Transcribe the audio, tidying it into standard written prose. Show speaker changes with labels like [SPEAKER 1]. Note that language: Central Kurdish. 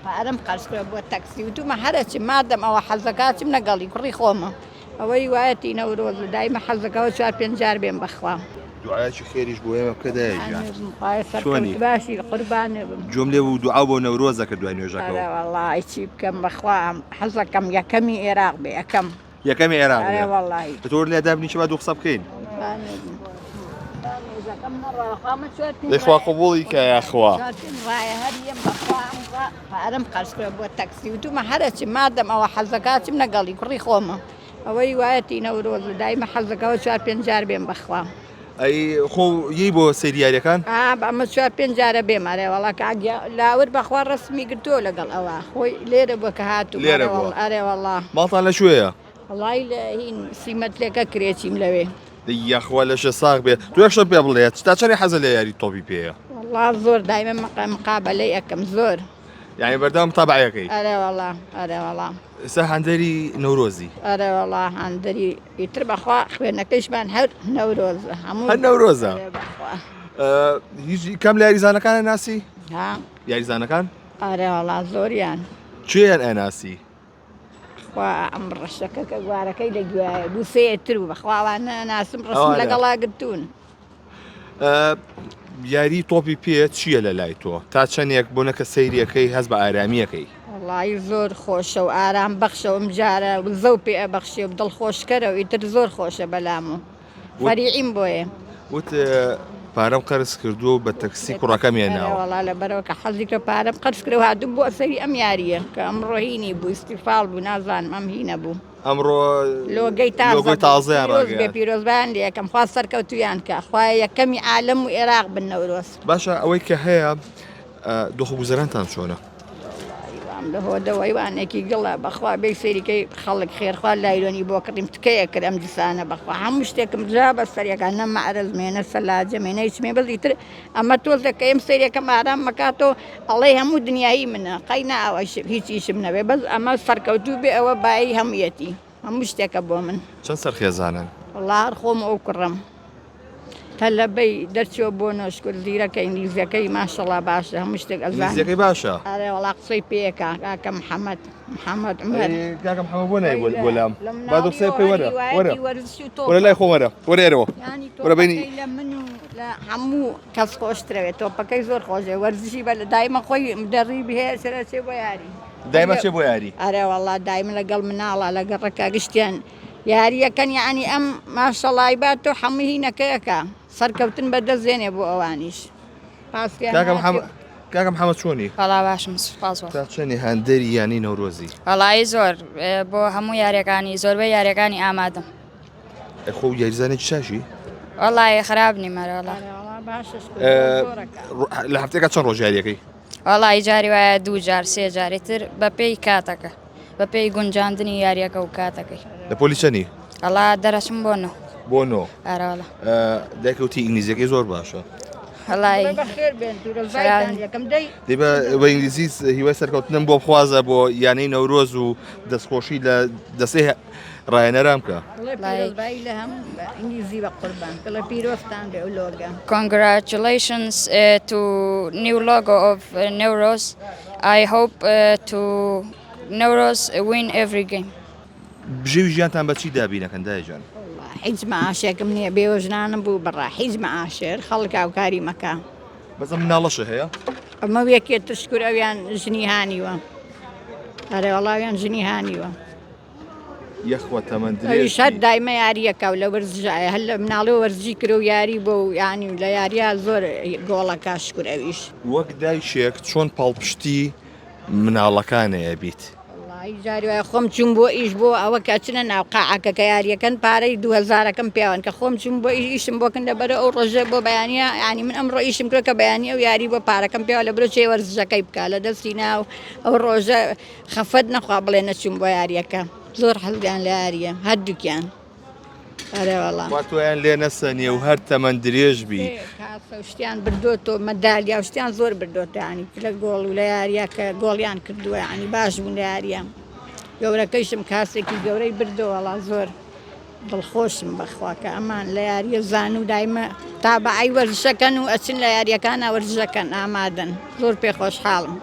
[SPEAKER 1] پارەم قەرز کرا بۆ تەکسی وتومە هەرچی مادەم ئەوە حەزەکاتم نەگەڵی کوڕی خۆمە ئەوەی وایەتی نەورۆز دایمە حەزەکەەوە 4-5 جار بێن بەخوا
[SPEAKER 2] دوعاەکی خێریش بۆ ئێمە بکەدایژیان
[SPEAKER 1] سەرکەوت باشی قوربانێ بم
[SPEAKER 2] جۆم لێ بوو دوعا بۆ نەورۆزە کە دوای نوێژەکەەوە
[SPEAKER 1] وەڵڵی چی بکەم بەخوا حەزەکەم یەکەمی عێراق بێ
[SPEAKER 2] یەکەمی عێراق
[SPEAKER 1] ئەرێ وەڵڵی
[SPEAKER 2] تۆر لێ دابنی چ با دوو قسە بکەین دەیخوا قبوڵی کە یاخوا
[SPEAKER 1] هەریەم بەخوا پارەم قەرز کرا بۆ تەکسی وتومە هەرچی مادەم ئەوە حەزەکاتم نەگەڵی کوڕی خۆمە ئەوەی وایەتی نەورۆز دایمە حەزەکەەوە 4-5 جار بێن بەخوا
[SPEAKER 2] ئەی خۆ یی بۆ سەریارەکان
[SPEAKER 1] ئەمە 4-5 جارە بێمارێ وەڵا لاور بەخوا ڕستمی گرتۆ لەگەڵ ئەوە خۆی لێرە بۆ کە هاتوو ئەرێ وەڵا
[SPEAKER 2] ماڵتان لە شوێیە
[SPEAKER 1] وڵی لە هین سیمەت لێکە کرێچیم لەوێ
[SPEAKER 2] یاخوا لەشە ساغ بێ تو یەکشە پێ بڵێت تا چەندی حەزە لە یاری تۆپی پێەیە
[SPEAKER 1] وڵا زۆر دایمە مقابلەی ئەەکەم زۆر
[SPEAKER 2] یعنی بەردەوام تابعەکەی
[SPEAKER 1] ئەرێ وەڵا ئەرێ وەڵا
[SPEAKER 2] ئێستا هەندەری نەورۆزی
[SPEAKER 1] ئەرێ وەڵا هەندەری ئیتر بەخوا خوێنەکەیشمان هەر نەورۆزە هەموو
[SPEAKER 2] هەر نەورۆزە هیچ کەم لە یاریزانەکانە ناسی یاریزانەکان
[SPEAKER 1] ئەرێ وەڵا زۆریان
[SPEAKER 2] چێیان ئەناسی
[SPEAKER 1] ئەم ڕەشەکە کە گوارەکەی لە گوایە دوو سێتر و بەخواوانە ناسم ڕسم لەگەڵا گرتوون
[SPEAKER 2] یاری تۆپی پێ چییە لە لای تۆ تا چەندێک بوونەکە سەیریەکەی هەست بە ئارامیەکەی
[SPEAKER 1] وڵی زۆر خۆشە و ئارام بەخشەوەم جارە زەو پێ ئەبەخشی و دڵخۆشکەرە و ئیتر زۆر خۆشە بەلام و فەریعیم بۆیە
[SPEAKER 2] وت پارەم قەرز کردو بە تەکسی کوڕەکەمیان ناوە
[SPEAKER 1] وڵا لەبەرەوە کە حەزی کە پارەم قەرز کرد و هاتوو بۆ سەری ئەم یاریە کە ئەمڕۆ هینی بوو ئیستیفاڵ بوو نازانم ئەم هینە بوو
[SPEAKER 2] ئەمڕۆ
[SPEAKER 1] لۆگەی تازەیان ڕاگەیان بێ پیرۆزبان لێ یەکەم خوا سەرکەوتویان کە خوای یەکەمی عالەم و عێراق بن نەورۆز
[SPEAKER 2] باشە ئەوەی کە هەیە دۆخەگوزەرانتان چۆنە
[SPEAKER 1] لە هۆدەوەیوانێکی گڵە بەخوا بێ سەریکەی خەڵک خێرخوا لایرۆنی بۆ کڕیم تکەیە کرد ئەم دیسانە بەخوا هەموو شتێکم جا بە سەریەکان نە مەعرەزمێنە سەلاجەمێنە هیچمێ بەزی تر ئەمە تۆزەکە ئەم سەریەکەم ئارام مەکاتەوە ئەڵێ هەموو دنیایی منە قەی ناوە هیچ ئیشم نەبێ بەس ئەمە سەرکەوتوو بێ ئەوە بایی هەموویەتی هەموو شتێکە بۆ من
[SPEAKER 2] چەند سەرخێزانن
[SPEAKER 1] وڵا هەر خۆم ئەو کوڕم تەلەبەی دەرچۆ بۆ نۆشکر زیرەکە ئینگلیزیەکەی ماشەڵا باشە هەموو شتێک
[SPEAKER 2] ئەزانیەکەی باشە
[SPEAKER 1] ئەرێ وڵا قسەی پێیەکە کاکە محەممەد عمەر
[SPEAKER 2] کاکەم حەمە بۆ نای بۆلام با دو قسەی بکەی وەرە لای خۆم وەرە وەرێرەوە وەرە بینی
[SPEAKER 1] لە من و لە هەموو کەس خۆشترەوێت تۆپەکەی زۆر خۆشێ وەرزشی بە لە دایمە خۆی دەڕی بهەیە سەرچێ بۆ یاری
[SPEAKER 2] دایمە چێ بۆ یاری
[SPEAKER 1] ئەرێ وەڵا دایمە لەگەڵ مناڵە لەگەڵ ڕێکا گشتیان یاریەکەن یعنی ئەم ماشەڵای بات تۆ هەموو هینەکەیەکە سەرکەوتن بەدەستێنێ بۆ ئەوانیش
[SPEAKER 2] کاکەم حەمە چۆنی
[SPEAKER 3] هەڵا باشم سوپاس
[SPEAKER 2] تا چەندی هەندەری یانی نەورۆزی
[SPEAKER 3] هەڵایی زۆر بۆ هەموو یاریەکانی زۆربەی یاریەکانی ئامادەم
[SPEAKER 2] خۆ یاریزانێکی چاشی
[SPEAKER 3] وەڵی خراپ نیمەرەڵا
[SPEAKER 2] لە هەفتێکە چەند ڕۆژ یاریەکەی
[SPEAKER 3] وەڵی جاری وایە 2 جار 3 جاریتر بە پێی کاتەکە بە پێی گونجاندنی یاریەکە و کاتەکەی
[SPEAKER 2] لە پۆلی چەنی
[SPEAKER 3] هەڵا دەرەچم بۆ نەوە
[SPEAKER 2] بۆ نۆ
[SPEAKER 3] ئارەوەڵە
[SPEAKER 2] دایکەوتی ئینگلیزیەکەی زۆر باشە
[SPEAKER 3] هەڵی
[SPEAKER 2] بە ئینگلیزی هیوای سەرکەوتنم بۆ بخوازە بۆ یانەی نەورۆز و دەستخۆشی لە دەستەی ڕایەنەرام کە
[SPEAKER 3] Congratulations to new logo of Nowroz. I hope to Nowroz win every game.
[SPEAKER 2] بژێوی ژیانتان بە چی دابینەکەن دایجان
[SPEAKER 1] هیچ مەعاشێکم نییە بێوەژنانم بوو بەڕا هیچ مەعاشێر خەڵک ئاوکاری مەکە
[SPEAKER 2] بەزە مناڵەشە هەیە
[SPEAKER 1] ئەمە یەکێت تشکر ئەویان ژنی هانیوە ئەرێ وەڵاویان ژنی هانیوە
[SPEAKER 2] یەخوە تەمەندری
[SPEAKER 1] شەر دایمە یاریەکە و لە وەرزژایە هەر لە مناڵی وەرزی کرد و یاری بۆ و یانی و لە یاریە زۆر گۆڵەکە شکر ئەویش
[SPEAKER 2] وەک دایشێک چۆن پاڵپشتی مناڵەکانەیە بیت
[SPEAKER 1] جاری وایە خۆم چوون بۆ ئیش بۆ ئەوە کە چنە ناو قاعەکە کە یاریەکەن پارەی 2000ەکەم پیاوان کە خۆم چوون بۆ ئیشم بۆکن لەبەرە ئەو ڕۆژە بۆ بەیانە ینی من ئەمڕۆ ئیشم کرد کە بەیانی و یاری بۆ پارەکەم پیاوە لە برۆ چێ وەرزەکەی بکە لە دەستی ناو ئەو ڕۆژە خەفەت نەخوا بڵێ نەچوون بۆ یاریەکە زۆر حەزیان لە یاریە هەردووکیان
[SPEAKER 2] واتۆیان لێ نەسەنیە و هەر تەمەند درێژ بی
[SPEAKER 1] شتیان بردۆتۆ مەدالیا و شتیان زۆر بردۆتانی لە گۆڵ و لە یاریە کە گۆڵیان کردووە ینی باش بوون لە یاریە گەورەکەیشم کاسێکی گەورەی بردەوەڵا زۆر دڵخۆشم بەخوا کە ئەمان لە یاریە زان و دایمە تا بەعی وەرزشەکەن و ئەچن لە یاریەکانە وەرزشەکەن ئامادەن زۆر پێ خۆشحاڵم